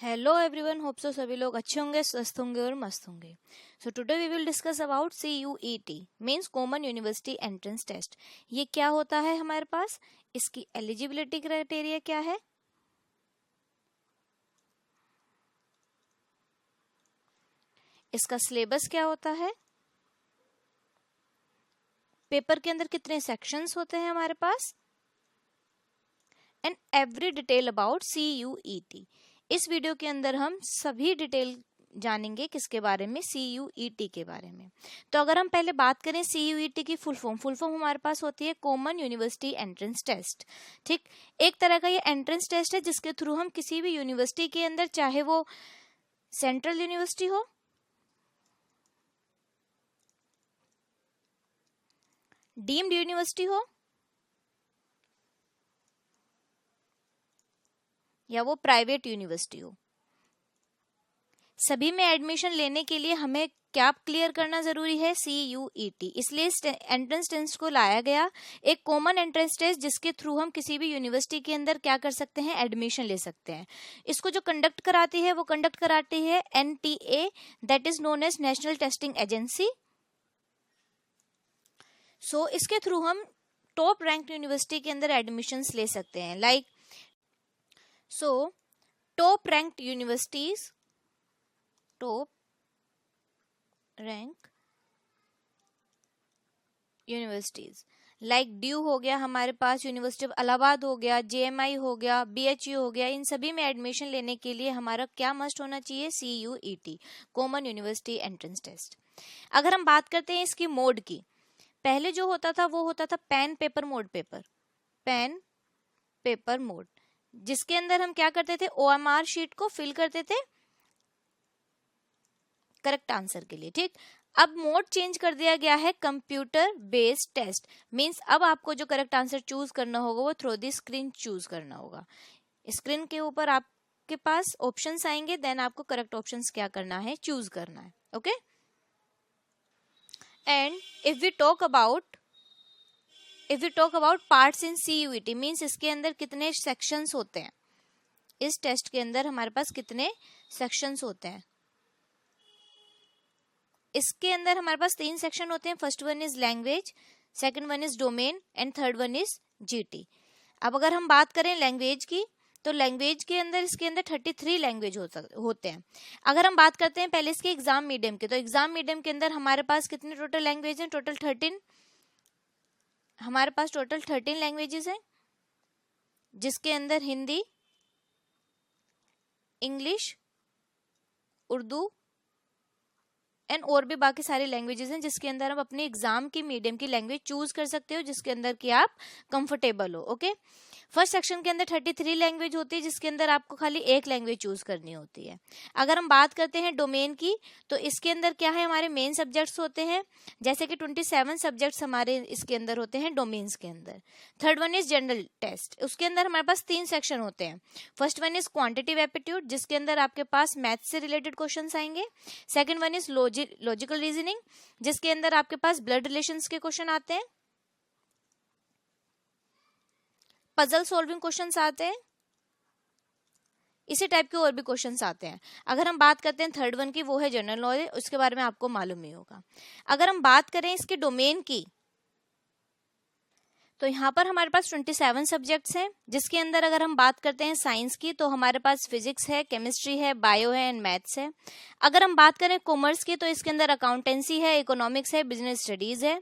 Hello everyone, hope so सभी लोग अच्छे होंगे, स्वस्थ होंगे और मस्त होंगे। So today we will discuss about CUET means common university entrance test. ये क्या होता है हमारे पास, इसकी एलिजिबिलिटी क्राइटेरिया क्या है, इसका सिलेबस क्या होता है, पेपर के अंदर कितने सेक्शंस होते हैं हमारे पास, and every detail about CUET। इस वीडियो के अंदर हम सभी डिटेल जानेंगे किसके बारे में, CUET के बारे में। तो अगर हम पहले बात करें CUET की फुल फॉर्म हमारे पास होती है कॉमन यूनिवर्सिटी एंट्रेंस टेस्ट। ठीक, एक तरह का ये एंट्रेंस टेस्ट है जिसके थ्रू हम किसी भी यूनिवर्सिटी के अंदर, चाहे वो सेंट्रल यूनिवर्सिटी हो, डीम्ड यूनिवर्सिटी हो, या वो प्राइवेट यूनिवर्सिटी हो, सभी में एडमिशन लेने के लिए हमें क्या क्लियर करना जरूरी है, CUET। इसलिए इस एंट्रेंस टेस्ट को लाया गया, एक कॉमन एंट्रेंस टेस्ट जिसके थ्रू हम किसी भी यूनिवर्सिटी के अंदर क्या कर सकते हैं, एडमिशन ले सकते हैं। इसको जो कंडक्ट कराती है वो कंडक्ट कराती है NTA, that is known as national testing agency. So इसके थ्रू हम टॉप रैंक यूनिवर्सिटी के अंदर एडमिशन ले सकते हैं, like top ranked universities, top rank universities like due हो गया हमारे पास, यूनिवर्सिटी ऑफ इलाहाबाद हो गया, JMI हो गया, BHU हो गया, इन सभी में एडमिशन लेने के लिए हमारा क्या मस्ट होना चाहिए, CUET, common university entrance test. अगर हम बात करते हैं इसकी मोड की, पहले जो होता था वो होता था pen paper mode, pen paper mode, जिसके अंदर हम क्या करते थे, OMR शीट को फिल करते थे करेक्ट आंसर के लिए। ठीक, अब मोड चेंज कर दिया गया है कंप्यूटर बेस्ड टेस्ट, मींस अब आपको जो करेक्ट आंसर चूज करना होगा वो थ्रू दी स्क्रीन चूज करना होगा। स्क्रीन के ऊपर आपके पास ऑप्शंस आएंगे, देन आपको करेक्ट ऑप्शंस क्या करना है, चूज करना है। Okay, and if we talk about parts in CUET, means इसके अंदर कितने सेक्शंस होते हैं, इस टेस्ट के अंदर हमारे पास कितने सेक्शंस होते हैं। इसके अंदर हमारे पास 3 सेक्शन होते हैं, first one is language, second one is domain and third one is GT। अब अगर हम बात करें लैंग्वेज की, तो लैंग्वेज के अंदर इसके अंदर 33 लैंग्वेज होते हैं। अगर हम बात करते हैं पहले इसके एग्जाम मीडियम के, तो एग्जाम मीडियम के अंदर हमारे पास कितने टोटल लैंग्वेज हैं, टोटल 13, हमारे पास टोटल 13 लैंग्वेजेस हैं, जिसके अंदर हिंदी, इंग्लिश, उर्दू एंड और भी बाकी सारी लैंग्वेजेस हैं, जिसके अंदर आप अपने एग्जाम की मीडियम की लैंग्वेज चूज कर सकते हो जिसके अंदर कि आप कंफर्टेबल हो। ओके, फर्स्ट सेक्शन के अंदर 33 लैंग्वेज होती है, जिसके अंदर आपको खाली एक लैंग्वेज चूज करनी होती है। अगर हम बात करते हैं डोमेन की, तो इसके अंदर क्या है, हमारे मेन सब्जेक्ट्स होते हैं, जैसे कि 27 सब्जेक्ट्स हमारे इसके अंदर होते हैं डोमेन्स के अंदर। Third one is general test, उसके अंदर हमारे पास 3 सेक्शन होते हैं। First one is quantitative aptitude, जिसके अंदर आपके पास मैथ से रिलेटेड क्वेश्चन आएंगे। Second one is logical reasoning, जिसके अंदर आपके पास ब्लड रिलेशंस के क्वेश्चन आते हैं, पजल सॉल्विंग क्वेश्चंस आते हैं, इसी टाइप के और भी क्वेश्चंस आते हैं। अगर हम बात करते हैं थर्ड वन की, वो है जनरल नॉलेज, उसके बारे में आपको मालूम ही होगा। अगर हम बात करें इसके डोमेन की, तो यहाँ पर हमारे पास 27 सब्जेक्ट्स हैं, जिसके अंदर अगर हम बात करते हैं साइंस की, तो हमारे पास फिजिक्स है, केमिस्ट्री है, बायो है एंड मैथ्स है। अगर हम बात करें कॉमर्स की, तो इसके अंदर अकाउंटेंसी है, इकोनॉमिक्स है, बिजनेस स्टडीज है।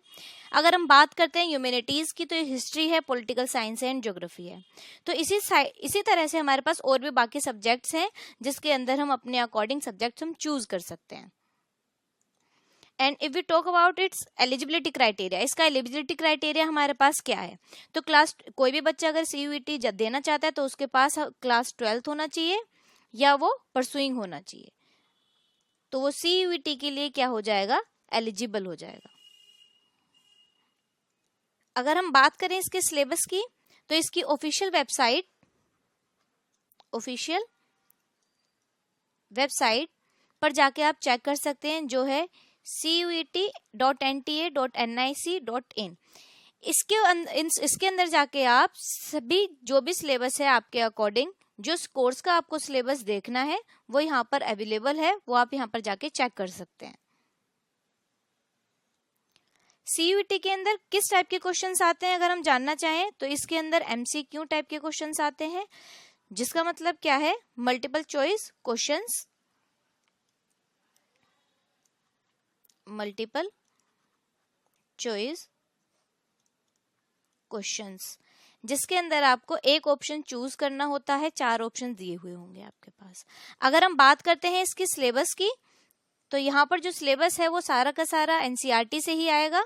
अगर हम बात करते हैं ह्यूमैनिटीज की, तो हिस्ट्री है, पॉलिटिकल साइंस है एंड ज्योग्राफी है। तो इसी तरह से हमारे पास और भी बाकी सब्जेक्ट्स हैं, जिसके अंदर हम अपने अकॉर्डिंग सब्जेक्ट्स हम चूज कर सकते हैं। And if we talk about its eligibility criteria, इसका एलिजिबिलिटी क्राइटेरिया हमारे पास क्या है, तो कोई भी बच्चा अगर CUET देना चाहता है तो उसके पास क्लास 12th होना चाहिए या वो परसुइंग होना चाहिए, तो वो CUET के लिए क्या हो जाएगा, एलिजिबल हो जाएगा। अगर हम बात करें इसके सिलेबस की, तो इसकी ऑफिशियल वेबसाइट पर जाके आप चेक कर सकते हैं, जो है CUET.nta.nic.in। इसके अंदर जाके आप सभी जो भी सिलेबस है आपके अकॉर्डिंग जो कोर्स का आपको सिलेबस देखना है वो यहाँ पर अवेलेबल है, वो आप यहाँ पर जाके चेक कर सकते हैं। सीयूईटी के अंदर किस टाइप के क्वेश्चंस आते हैं अगर हम जानना चाहें तो इसके अंदर एमसीक्यू टाइप के क्वेश्चंस आते हैं, जिसका मतलब क्या है, multiple choice questions, multiple choice questions, जिसके अंदर आपको एक ऑप्शन चूज करना होता है, 4 ऑप्शन दिए हुए होंगे आपके पास। अगर हम बात करते हैं इसकी सिलेबस की तो यहाँ पर जो सिलेबस है वो सारा का सारा एनसीईआरटी से ही आएगा।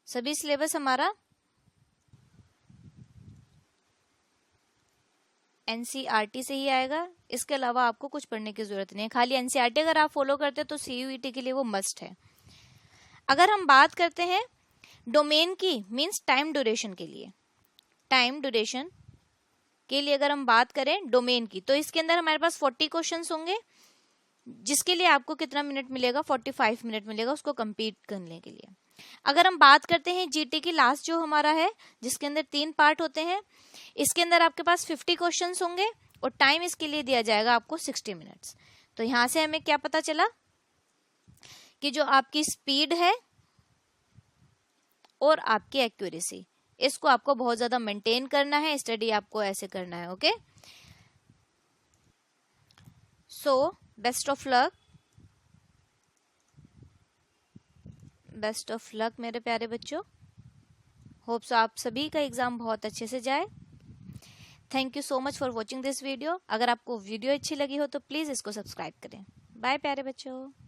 सभी सिलेबस हमारा एनसीईआरटी से ही आएगा, इसके अलावा आपको कुछ पढ़ने की जरूरत नहीं है। खाली एनसीईआरटी अगर आप फॉलो करते हैं तो सीयूईटी के लिए वो मस्ट है। अगर हम बात करते हैं डोमेन की, मींस टाइम ड्यूरेशन के लिए, टाइम ड्यूरेशन के लिए अगर हम बात करें डोमेन की, तो इसके अंदर हमारे पास 40 क्वेश्चंस होंगे, जिसके लिए आपको कितना मिनट मिलेगा, 45 मिनट मिलेगा उसको कंप्लीट करने के लिए। अगर हम बात करते हैं जीटी की लास्ट जो हमारा है, जिसके अंदर 3 पार्ट होते हैं, इसके अंदर आपके पास 50 क्वेश्चंस होंगे और टाइम इसके लिए दिया जाएगा आपको 60 मिनट्स। तो यहां से हमें क्या पता चला कि जो आपकी स्पीड है और आपकी एक्यूरेसी, इसको आपको बहुत ज्यादा मेंटेन करना है, स्टडी आपको ऐसे करना है। Okay, so best of luck, best of luck मेरे प्यारे बच्चों। होप्स आप सभी का एग्जाम बहुत अच्छे से जाए। Thank you so much for watching this video. अगर आपको वीडियो अच्छी लगी हो तो प्लीज इसको सब्सक्राइब करें। बाय प्यारे बच्चों।